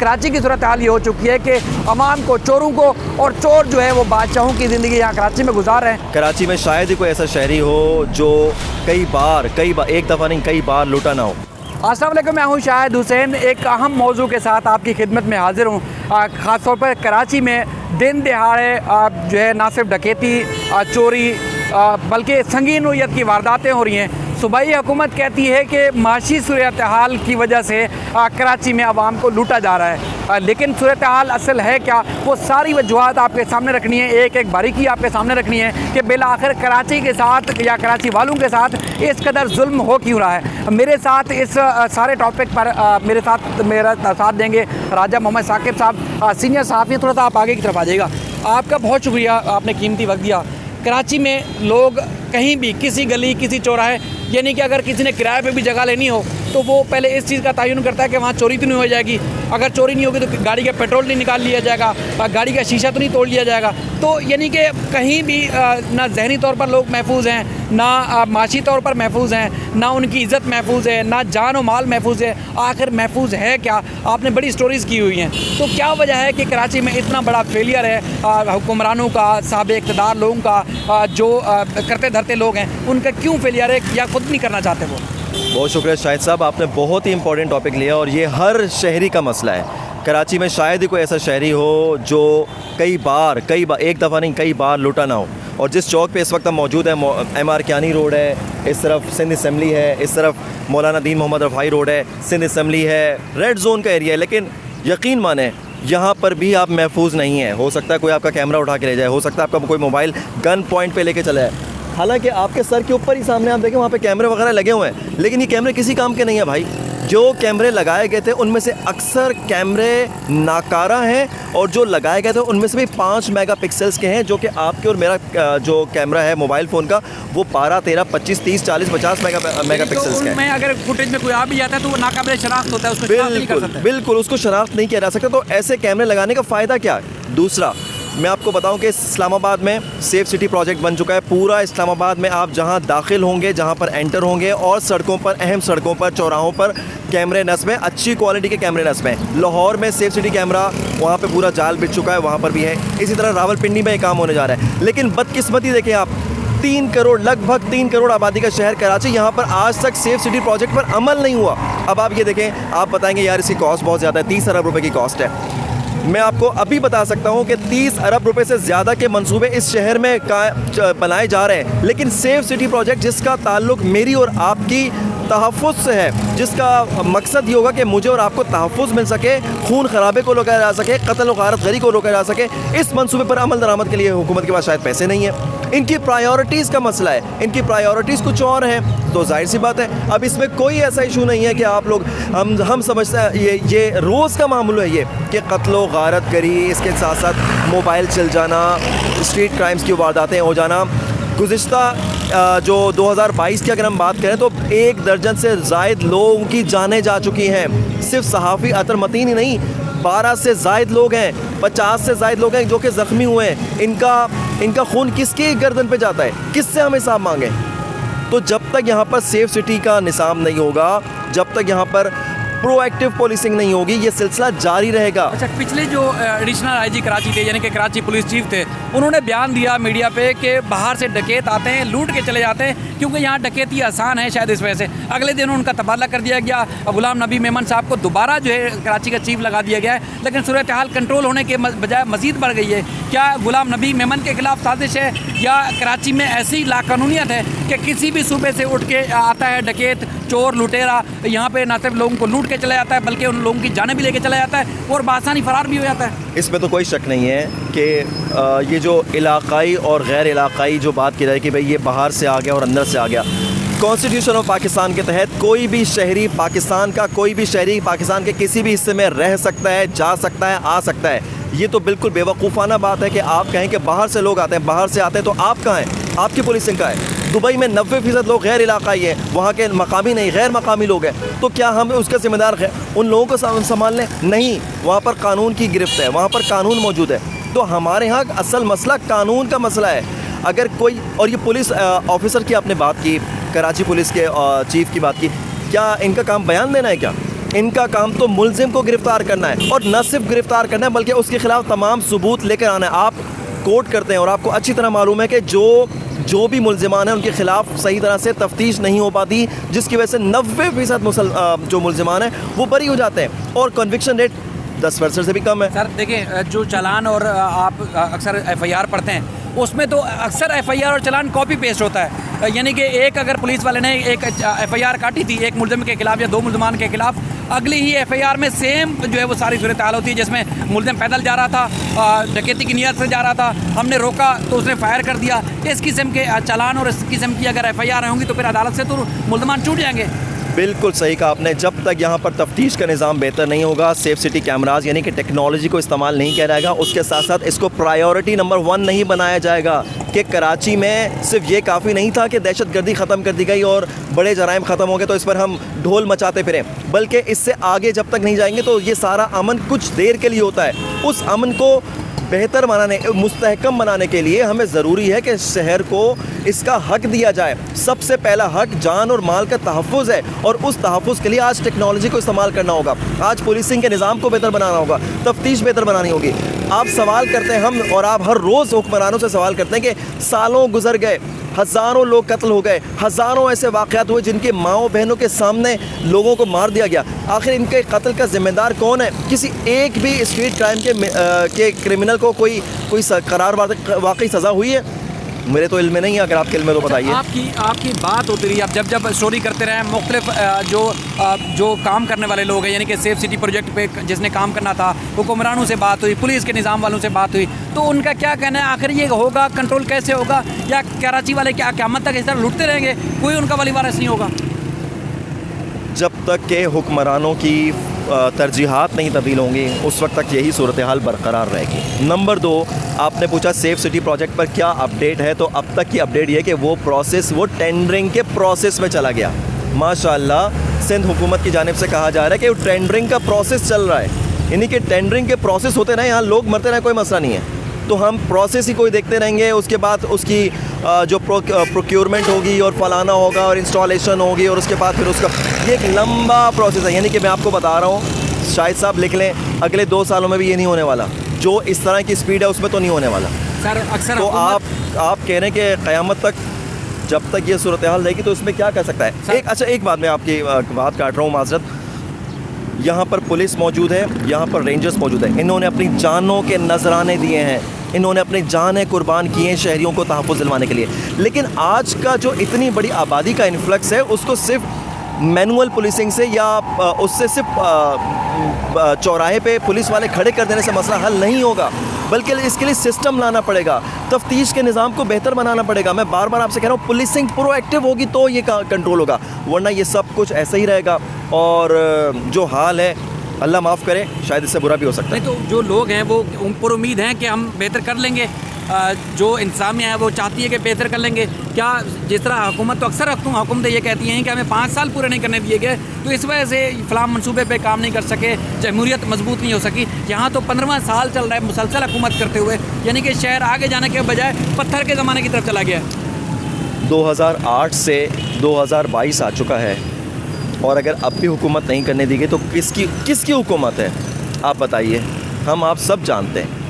कराची की सूरत हाल ये हो चुकी है कि अवाम को, चोरों को, और चोर जो है वो बादशाहों की ज़िंदगी यहाँ कराची में गुजार रहे हैं। कराची में शायद ही कोई ऐसा शहरी हो जो कई बार एक दफ़ा नहीं कई बार लूटा ना हो। अस्सलाम वालेकुम, मैं हूँ शाहिद हुसैन। एक अहम मौजू के साथ आपकी खिदमत में हाजिर हूँ। ख़ास तौर पर कराची में दिन दहाड़े जो है ना सिर्फ डकैती, चोरी, बल्कि संगीन नोयत की वारदातें हो रही हैं। सूबाई हुकूमत कहती है कि माशी सूरत हाल की वजह से कराची में आवाम को लूटा जा रहा है, लेकिन सूरत हाल असल है क्या, वो सारी वजूहत आपके सामने रखनी है, एक एक बारीकी आपके सामने रखनी है कि बिलाखिर कराची के साथ या कराची वालों के साथ इस कदर जुल्म हो क्यों रहा है। मेरे साथ इस सारे टॉपिक पर मेरा साथ देंगे राजा मोहम्मद साकिब साहब, सीनियर सहाफ़ी। थोड़ा सा आप आगे की तरफ आ जाइएगा। आपका बहुत शुक्रिया, आपने कीमती वक्त दिया। कराची में लोग कहीं भी, किसी गली, किसी चौराहे, यानी कि अगर किसी ने किराए पे भी जगह लेनी हो तो वो पहले इस चीज़ का तयन करता है कि वहाँ चोरी तो नहीं हो जाएगी। अगर चोरी नहीं होगी तो गाड़ी का पेट्रोल नहीं निकाल लिया जाएगा, गाड़ी का शीशा तो नहीं तोड़ लिया जाएगा। तो यानी कि कहीं भी ना जहनी तौर पर लोग महफूज हैं, ना माशी तौर पर महफूज हैं, ना उनकी इज़्ज़त महफूज है, ना जान और माल महफूज है। आखिर महफूज है क्या? आपने बड़ी स्टोरीज़ की हुई हैं। तो क्या वजह है कि कराची में इतना बड़ा फेलियर है हुक्मरानों का, साहब इक़्तिदार लोगों का, जो करते धरते लोग हैं उनका क्यों फेलियर है, या खुद नहीं करना चाहते वो? बहुत शुक्रिया शाहिद साहब, आपने बहुत ही इंपॉर्टेंट टॉपिक लिया और ये हर शहरी का मसला है। कराची में शायद ही कोई ऐसा शहरी हो जो कई बार एक दफ़ा नहीं कई बार लूटा ना हो। और जिस चौक पे इस वक्त हम मौजूद हैं, MR कियानी रोड है, इस तरफ सिंध असम्बली है, इस तरफ मौलाना दीन मोहम्मद रफ़ाई रोड है, सिंध असम्बली है, रेड जोन का एरिया है। लेकिन यकीन माने यहाँ पर भी आप महफूज नहीं है। हो सकता है कोई आपका कैमरा उठा के ले जाए, हो सकता है आपका कोई मोबाइल गन पॉइंट पे लेके चला जाए। हालांकि आपके सर के ऊपर ही सामने आप देखें वहाँ पे कैमरे वगैरह लगे हुए हैं, लेकिन ये कैमरे किसी काम के नहीं है भाई। जो कैमरे लगाए गए थे उनमें से अक्सर कैमरे नाकारा हैं, और जो लगाए गए थे उनमें से भी 5 मेगापिक्सल्स के हैं, जो कि आपके और मेरा जो कैमरा है मोबाइल फ़ोन का वो 12, 13, 25, 30, 40, 50 मेगापिक्सल्स के हैं। अगर फुटेज में कोई आ भी जाता है तो वो नाकाबिल शनाख्त होता है, उसको बिल्कुल उसको शनाख्त नहीं किया जा सकता। तो ऐसे कैमरे लगाने का फ़ायदा क्या है? दूसरा, मैं आपको बताऊं कि इस्लामाबाद में सेफ़ सिटी प्रोजेक्ट बन चुका है। पूरा इस्लामाबाद में आप जहां दाखिल होंगे, जहां पर एंटर होंगे, और सड़कों पर, अहम सड़कों पर, चौराहों पर कैमरे नस्ब हैं, अच्छी क्वालिटी के कैमरे नस्ब हैं। लाहौर में सेफ़ सिटी कैमरा वहां पे पूरा जाल बिछ चुका है, वहां पर भी है। इसी तरह रावलपिंडी में काम होने जा रहा है। लेकिन बदकिस्मती देखें आप, 3 करोड़, लगभग 3 करोड़ आबादी का शहर कराची, यहाँ पर आज तक सेफ़ सिटी प्रोजेक्ट पर अमल नहीं हुआ। अब आप ये देखें, आप बताएंगे यार इसकी कॉस्ट बहुत ज़्यादा है, 30 अरब रुपये की कॉस्ट है। मैं आपको अभी बता सकता हूं कि 30 अरब रुपए से ज़्यादा के मंसूबे इस शहर में बनाए जा रहे हैं, लेकिन सेफ़ सिटी प्रोजेक्ट जिसका ताल्लुक मेरी और आपकी तहफ़्फ़ुज़ से है, जिसका मकसद ये होगा कि मुझे और आपको तहफ़्फ़ुज़ मिल सके, खून खराबे को रोका जा सके, कत्ल और गारत गरी को रोका जा सके, इस मंसूबे पर अमल दरामद के लिए हुकूमत के पास शायद पैसे नहीं है। इनकी प्रायोरिटीज़ का मसला है, इनकी प्रायोरिटीज़ कुछ और हैं। तो जाहिर सी बात है, अब इसमें कोई ऐसा इशू नहीं है कि आप लोग, हम समझते हैं ये रोज़ का मामला है ये कि कत्ल गारत गरी, इसके साथ साथ मोबाइल चल जाना, स्ट्रीट क्राइम्स की वारदातें हो जाना। गुज़िश्ता जो 2022 की अगर हम बात करें तो 1 दर्जन से ज़ायद लोगों की जानें जा चुकी हैं। सिर्फ सहाफ़ी अतर मतीन ही नहीं, 12 से ज़ायद लोग हैं, 50 से ज़ायद लोग हैं जो कि ज़ख्मी हुए हैं। इनका खून किसकी गर्दन पे जाता है? किससे हम हिसाब मांगें? तो जब तक यहाँ पर सेफ़ सिटी का निज़ाम नहीं होगा, जब तक यहाँ पर प्रोएक्टिव पुलिसिंग नहीं होगी, ये सिलसिला जारी रहेगा। अच्छा, पिछले जो एडिशनल IG कराची थे, यानी कि कराची पुलिस चीफ थे, उन्होंने बयान दिया मीडिया पे कि बाहर से डकैत आते हैं, लूट के चले जाते हैं, क्योंकि यहाँ डकैती आसान है, शायद इस वजह से। अगले दिन उनका तबादला कर दिया गया, गुलाम नबी मेमन साहब को दोबारा जो है कराची का चीफ लगा दिया गया है, लेकिन सूरत हाल कंट्रोल होने के बजाय मज़ीद बढ़ गई है। क्या गुलाम नबी मेमन के खिलाफ साजिश है, या कराची में ऐसी लाकानूनियत है कि किसी भी सूबे से उठ के आता है डकैत, चोर, लुटेरा, यहाँ पे ना सिर्फ लोगों को लूट के चला जाता है बल्कि उन लोगों की जानें भी लेके चला जाता है और बासानी फरार भी हो जाता है? इसमें तो कोई शक नहीं है कि ये जो इलाकाई और गैर इलाकाई जो बात की जाए कि भाई ये बाहर से आ गया और अंदर से आ गया, कॉन्स्टिट्यूशन ऑफ पाकिस्तान के तहत कोई भी शहरी पाकिस्तान का, कोई भी शहरी पाकिस्तान के किसी भी हिस्से में रह सकता है, जा सकता है, आ सकता है। ये तो बिल्कुल बेवकूफ़ाना बात है कि आप कहें कि बाहर से लोग आते हैं, बाहर से आते हैं, तो आप कहाँ हैं? आपकी पुलिसिंग का है? दुबई में 90% लोग गैर इलाकाई हैं, वहाँ के मकामी नहीं, गैर मकामी लोग हैं। तो क्या हम उसका जिम्मेदार उन लोगों को संभाल लें? नहीं, वहाँ पर कानून की गिरफ्त है, वहाँ पर कानून मौजूद है। तो हमारे यहाँ असल मसला कानून का मसला है। अगर कोई, और ये पुलिस ऑफिसर की आपने बात की, कराची पुलिस के चीफ की बात की, क्या इनका काम बयान देना है क्या? इनका काम तो मुलजिम को गिरफ्तार करना है, और न सिर्फ गिरफ्तार करना है बल्कि उसके खिलाफ तमाम सबूत लेकर आना है। आप कोर्ट करते हैं और आपको अच्छी तरह मालूम है कि जो भी मुलजिमान हैं उनके खिलाफ सही तरह से तफ्तीश नहीं हो पाती, जिसकी वजह से 90% जो मुलजिमान हैं वो बरी हो जाते हैं और कन्विक्शन रेट 10% से भी कम है। सर देखिए, जो चालान और आप अक्सर एफआईआर पढ़ते हैं उसमें तो अक्सर एफआईआर और चालान कॉपी पेस्ट होता है, यानी कि एक अगर पुलिस वाले ने एक एफआईआर काटी थी एक मुलजिम के खिलाफ या दो मुलजमान के खिलाफ, अगली ही एफआईआर में सेम जो है वो सारी सूरत हाल होती है, जिसमें मुलजिम पैदल जा रहा था, डकैती की नीयत से जा रहा था, हमने रोका तो उसने फायर कर दिया। इस किस्म के चालान और इस किस्म की अगर एफआईआर होंगी तो फिर अदालत से तो मुलजमान छूट जाएंगे। बिल्कुल सही कहा आपने। जब तक यहाँ पर तफ्तीश का निज़ाम बेहतर नहीं होगा, सेफ सिटी कैमराज यानी कि टेक्नोलॉजी को इस्तेमाल नहीं किया जाएगा, उसके साथ साथ इसको प्रायोरिटी नंबर 1 नहीं बनाया जाएगा कि कराची में सिर्फ ये काफ़ी नहीं था कि दहशतगर्दी ख़त्म कर दी गई और बड़े जराइम ख़त्म हो गए तो इस पर हम ढोल मचाते फिरें, बल्कि इससे आगे जब तक नहीं जाएंगे तो ये सारा अमन कुछ देर के लिए होता है। उस अमन को बेहतर बनाने, मुस्तहकम बनाने के लिए हमें ज़रूरी है कि शहर को इसका हक दिया जाए। सबसे पहला हक जान और माल का तहफ़्फ़ुज़ है, और उस तहफ़्फ़ुज़ के लिए आज टेक्नोलॉजी को इस्तेमाल करना होगा, आज पुलिसिंग के निज़ाम को बेहतर बनाना होगा, तफ्तीश बेहतर बनानी होगी। आप सवाल करते हैं, हम और आप हर रोज़ हुक्मरानों से सवाल करते हैं कि सालों गुजर गए, हज़ारों लोग कत्ल हो गए, हज़ारों ऐसे वाक़यात हुए जिनके माओ बहनों के सामने लोगों को मार दिया गया। आखिर इनके कत्ल का ज़िम्मेदार कौन है? किसी एक भी स्ट्रीट क्राइम के क्रिमिनल को कोई करार वाकई सज़ा हुई है? मेरे तो इल्म में नहीं है, अगर आपके इल्म में तो बताइए। आपकी बात होती रही, अब जब स्टोरी करते रहे मुख्तलिफ जो काम करने वाले लोग हैं, यानी कि सेफ सिटी प्रोजेक्ट पे जिसने काम करना था, हुक्मरानों से बात हुई, पुलिस के निज़ाम वालों से बात हुई, तो उनका क्या कहना है आखिर ये होगा कंट्रोल कैसे होगा, या कराची वाले क्या क़यामत तक इस तरह लुटते रहेंगे, कोई उनका वली वारिस नहीं होगा? जब तक के हुक्मरानों की तरजीहात नहीं तब्दील होंगी उस वक्त तक यही सूरत हाल बरकरार रहेगी। नंबर 2, आपने पूछा सेफ सिटी प्रोजेक्ट पर क्या अपडेट है, तो अब तक की अपडेट ये है कि वो टेंडरिंग के प्रोसेस में चला गया। माशाअल्लाह सिंध हुकूमत की जानिब से कहा जा रहा है कि वो टेंडरिंग का प्रोसेस चल रहा है, यानी कि टेंडरिंग के प्रोसेस होते रहे, यहाँ लोग मरते रहे, कोई मसला नहीं है, तो हम प्रोसेस ही कोई देखते रहेंगे। उसके बाद उसकी जो प्रोक्योरमेंट होगी और फलाना होगा और इंस्टॉलेशन होगी और उसके बाद फिर उसका ये एक लंबा प्रोसेस है। यानी कि मैं आपको बता रहा हूँ, शायद साहब लिख लें, अगले 2 सालों में भी ये नहीं होने वाला, जो इस तरह की स्पीड है उसमें तो नहीं होने वाला। सर अक्सर तो आप कह रहे हैं कि क़यामत तक जब तक ये सूरत हाल रहेगी तो इसमें क्या कर सकता है? एक बात मैं आपकी बात काट रहा हूँ, माजरत। यहाँ पर पुलिस मौजूद है, यहाँ पर रेंजर्स मौजूद है, इन्होंने अपनी जानों के नजराने दिए हैं, इन्होंने अपनी जानें कुर्बान की हैं शहरियों को तहफ़्फ़ुज़ दिलवाने के लिए। लेकिन आज का जो इतनी बड़ी आबादी का इन्फ्लक्स है उसको सिर्फ मैनुअल पुलिसिंग से या उससे सिर्फ चौराहे पे पुलिस वाले खड़े कर देने से मसला हल नहीं होगा, बल्कि इसके लिए सिस्टम लाना पड़ेगा, तफ्तीश के निज़ाम को बेहतर बनाना पड़ेगा। मैं बार बार आपसे कह रहा हूँ, पुलिसिंग प्रोएक्टिव होगी तो ये कंट्रोल होगा, वरना ये सब कुछ ऐसा ही रहेगा और जो हाल है अल्लाह माफ़ करे शायद इससे बुरा भी हो सकता है। नहीं तो जो लोग हैं वो पर उम्मीद हैं कि हम बेहतर कर लेंगे, जो इंतज़ामिया है वो चाहती है कि बेहतर कर लेंगे। क्या जिस तरह हुकूमत तो अक्सर हुकूमतें ये कहती हैं कि हमें 5 साल पूरे नहीं करने दिए गए तो इस वजह से फ़लाँ मनसूबे पे काम नहीं कर सके, जमहूरियत मजबूत नहीं हो सकी। यहाँ तो 15वां साल चल रहा है मुसलसल हुकूमत करते हुए, यानी कि शहर आगे जाने के बजाय पत्थर के ज़माने की तरफ चला गया है। 2008 से 2022 आ चुका है और अगर अब भी हुकूमत नहीं करने दी गई तो किसकी हुकूमत है आप बताइए? हम आप सब जानते हैं,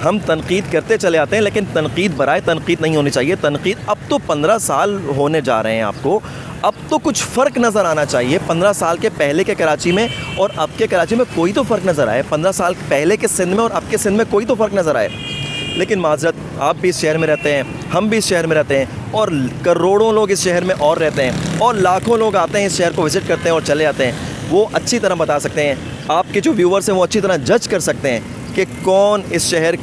हम तनकीद करते चले आते हैं, लेकिन तनकीद बराए तनकीद नहीं होनी चाहिए। तनकीद अब तो 15 साल होने जा रहे हैं आपको, अब तो कुछ फ़र्क नज़र आना चाहिए 15 साल के पहले के कराची में और अब के कराची में। कोई तो फ़र्क नज़र आए 15 साल पहले के सिंध में और अब के सिंध में, कोई तो फ़र्क नज़र आए। लेकिन माजरत, आप भी इस शहर में रहते हैं, हम भी इस शहर में रहते हैं और करोड़ों लोग इस शहर में और रहते हैं और लाखों लोग आते हैं इस शहर को विज़िट करते हैं और चले जाते हैं। वो अच्छी तरह बता सकते हैं, आपके जो व्यूवर्स हैं वो अच्छी तरह जज कर सकते हैं कि कौन इस शहर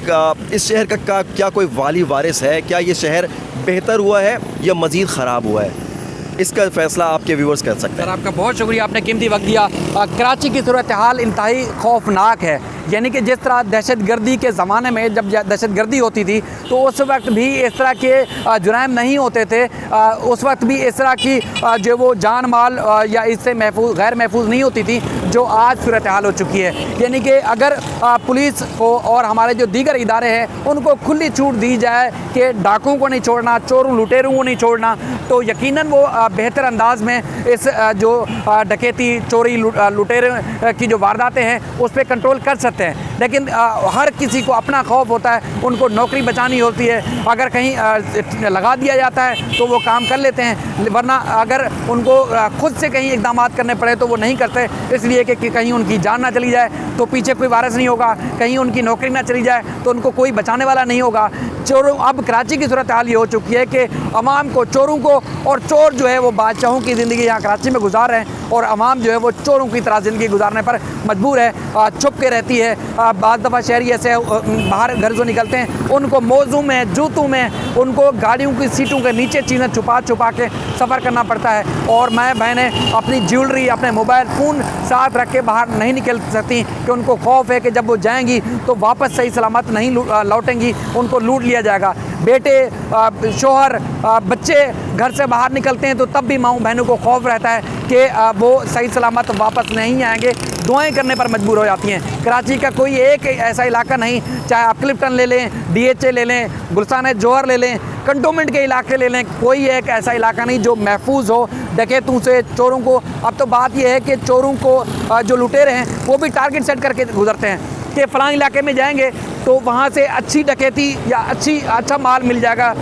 का क्या कोई वाली वारिस है, क्या ये शहर बेहतर हुआ है या मज़ीद ख़राब हुआ है। इसका फ़ैसला आपके व्यूवर्स कर सकते हैं। सर आपका बहुत शुक्रिया, आपने कीमती वक्त दिया। कराची की सूरत हाल इंतहाई खौफनाक है। यानी कि जिस तरह दहशतगर्दी के ज़माने में जब दहशतगर्दी होती थी तो उस वक्त भी इस तरह के जुराइम नहीं होते थे, उस वक्त भी इस तरह की जो वो जान माल या इससे महफूज गैर महफूज नहीं होती थी जो आज सूरत हाल हो चुकी है। यानी कि अगर पुलिस को और हमारे जो दीगर इदारे हैं उनको खुली छूट दी जाए कि डाकुओं को नहीं छोड़ना, चोरों लुटेरों को नहीं छोड़ना, तो यकीनन वो बेहतर अंदाज में इस जो डकैती चोरी लुटेरे की जो वारदातें हैं उस पर कंट्रोल कर सकते हैं। लेकिन हर किसी को अपना खौफ होता है, उनको नौकरी बचानी होती है, अगर कहीं लगा दिया जाता है तो वो काम कर लेते हैं, वरना अगर उनको खुद से कहीं इक़दाम करने पड़े तो वो नहीं करते, इसलिए कि कहीं उनकी जान ना चली जाए तो पीछे कोई वारिस नहीं होगा, कहीं उनकी नौकरी ना चली जाए तो उनको कोई बचाने वाला नहीं होगा। चोरों अब कराची की सूरत हाल ये हो चुकी है कि अवाम को, चोरों को, और चोर जो है वो बादशाहों की ज़िंदगी यहाँ कराची में गुजार रहे हैं और अवाम जो है वो चोरों की तरह ज़िंदगी गुजारने पर मजबूर है, छुप के रहती है। बाद दफ़ा शहरी ऐसे बाहर घर से निकलते हैं, उनको मौजू में, जूतों में, उनको गाड़ियों की सीटों के नीचे चीज़ें छुपा छुपा के सफ़र करना पड़ता है। और माँ बहनें अपनी ज्वेलरी, अपने मोबाइल फ़ोन साथ रख के बाहर नहीं निकल सकती कि उनको खौफ है कि जब वो जाएंगी तो वापस सही सलामत नहीं लौटेंगी, उनको लूट लिया जाएगा। बेटे, शोहर, बच्चे घर से बाहर निकलते हैं तो तब भी माँ बहनों को खौफ रहता है कि वो सही सलामत वापस नहीं आएंगे, दुआएं करने पर मजबूर हो जाती हैं। कराची का कोई एक ऐसा इलाका नहीं, चाहे आप क्लिफ्टन ले लें, DHA ले लें, गुलशान जौहर ले लें, कंटोनमेंट के इलाके ले लें, कोई एक ऐसा इलाका नहीं जो महफूज हो डकैतों से, चोरों को। अब तो बात यह है कि चोरों को जो लुटेरे हैं वो भी टारगेट सेट करके गुजरते हैं कि फ़लाँ इलाके में जाएंगे तो वहाँ से अच्छी डकैती या अच्छा माल मिल जाएगा,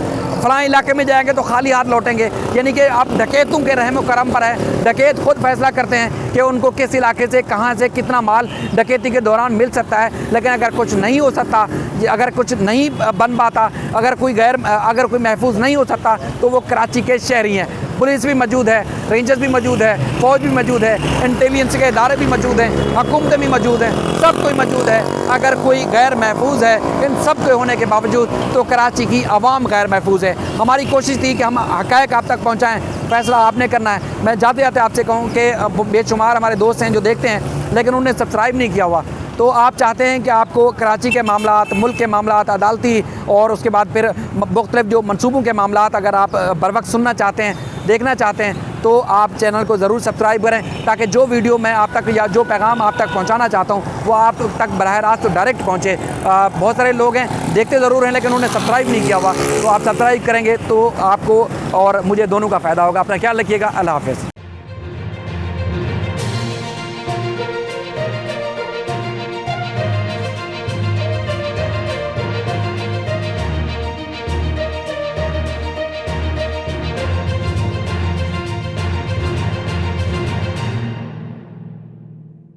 फ़लाँ इलाके में जाएंगे तो खाली हाथ लौटेंगे। यानी कि आप डकैतों के रहम करम पर है, डकैत खुद फैसला करते हैं कि उनको किस इलाके से, कहाँ से कितना माल डकैती के दौरान मिल सकता है। लेकिन अगर कुछ नहीं हो सकता, अगर कुछ नहीं बन पाता, अगर कोई महफूज नहीं हो सकता तो वो कराची के शहरी हैं। पुलिस भी मौजूद है, रेंजर्स भी मौजूद है, फ़ौज भी मौजूद है, इंटेलिजेंस के इदारे भी मौजूद हैं, हुकूमतें भी मौजूद हैं, सब कोई मौजूद है। अगर कोई गैर महफूज है इन सब के होने के बावजूद तो कराची की आवाम गैर महफूज है। हमारी कोशिश थी कि हम हक़ाइक़ आप तक पहुँचाएँ, फ़ैसला आपने करना है। मैं जाते जाते आपसे कहूँ कि बेशुमार हमारे दोस्त हैं जो देखते हैं लेकिन उन्होंने सब्सक्राइब नहीं किया हुआ, तो आप चाहते हैं कि आपको कराची के मामलात, मुल्क के मामलात, अदालती और उसके बाद फिर मुख्तलिफ जो मनसूबों के मामलात अगर आप बर वक्त सुनना चाहते हैं, देखना चाहते हैं तो आप चैनल को ज़रूर सब्सक्राइब करें ताकि जो वीडियो मैं आप तक या जो पैगाम आप तक पहुंचाना चाहता हूं वो आप तक बराह रास्त तो डायरेक्ट पहुंचे। बहुत सारे लोग हैं देखते ज़रूर हैं लेकिन उन्होंने सब्सक्राइब नहीं किया हुआ, तो आप सब्सक्राइब करेंगे तो आपको और मुझे दोनों का फ़ायदा होगा। अपना ख्याल रखिएगा। अल्लाह हाफ़िज़।